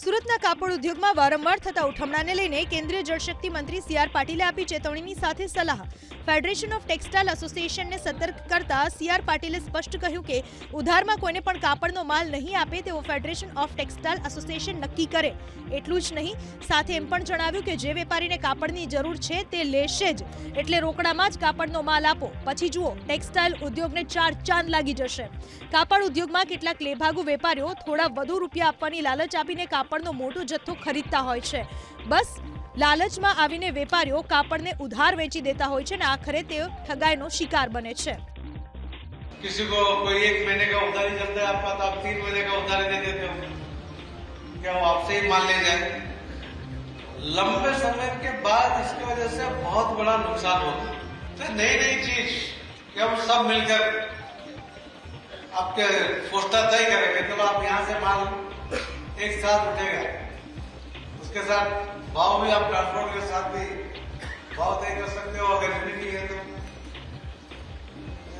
સુરતના કાપડ ઉદ્યોગમાં વારંવાર થતા ઉઠમણાને લઈને કેન્દ્રીય જળશક્તિ મંત્રી સી આર પાટીલે આપી ચેતવણીની સાથે સલાહ. ફેડરેશન ઓફ ટેક્સટાઇલ એસોસિએશનને સતર્ક કરતા સી આર પાટીલે સ્પષ્ટ કહ્યું કે ઉધારમાં કોઈને પણ કાપડનો માલ નહીં આપે તેવો ફેડરેશન ઓફ ટેક્સટાઇલ એસોસિએશન નક્કી કરે. એટલું જ નહીં, સાથે એમ પણ જણાવ્યું કે જે વેપારીને કાપડની જરૂર છે તે લેશે જ, એટલે રોકડામાં જ કાપડનો માલ આપો, પછી જુઓ ટેક્સટાઇલ ઉદ્યોગને ચાર ચાંદ લાગી જશે. કાપડ ઉદ્યોગમાં કેટલાક લેભાગુ વેપારીઓ થોડા વધુ રૂપિયા આપવાની લાલચ આપીને કાપડનો મોટો જથ્થો ખરીદતા હોય છે. બસ લાલચમાં આવીને વેપારીઓ કાપડને ઉધાર વેચી દેતા હોય છે અને આખરે તે ઠગાઈનો શિકાર બને છે. किसी को कोई 1 महीने का उधारी चलता है आपका, तो आप 3 महीने का उधारी दे देते हो, क्या वो आपसे ही माल ले जाए? लंबे समय के बाद इसकी वजह से बहुत बड़ा नुकसान होता है. तो नई नई चीज कि हम सब मिलकर आपके पोस्टर तय करेंगे, तो आप यहाँ से माल एक साथ उठेगा, उसके साथ भाव भी आप ट्रांसपोर्ट के साथ भी भाव तय कर सकते हो. अगर यूनिटी है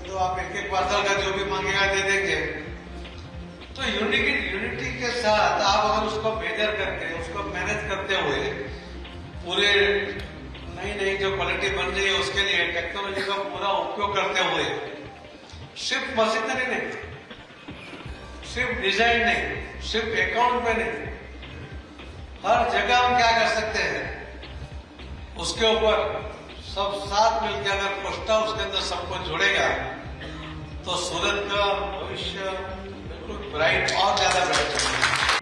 तो आप एक एक पार्सल का जो भी मांगेगा दे देंगे. तो यूनिटी के साथ आप अगर उसको मेजर करके उसको मैनेज करते हुए पूरे नई नई जो क्वालिटी बन रही है उसके लिए टेक्नोलॉजी का पूरा उपयोग करते हुए सिर्फ मशीनरी नहीं, सिर्फ डिजाइन नहीं, सिर्फ अकाउंट पे नहीं, हर जगह हम क्या कर सकते हैं उसके ऊपर सब साथ मिलकर अगर प्रस्ताव उसके अंदर सबको जोड़ेगा तो सूरत का भविष्य बिल्कुल ब्राइट और ज्यादा ब्राइट होगा.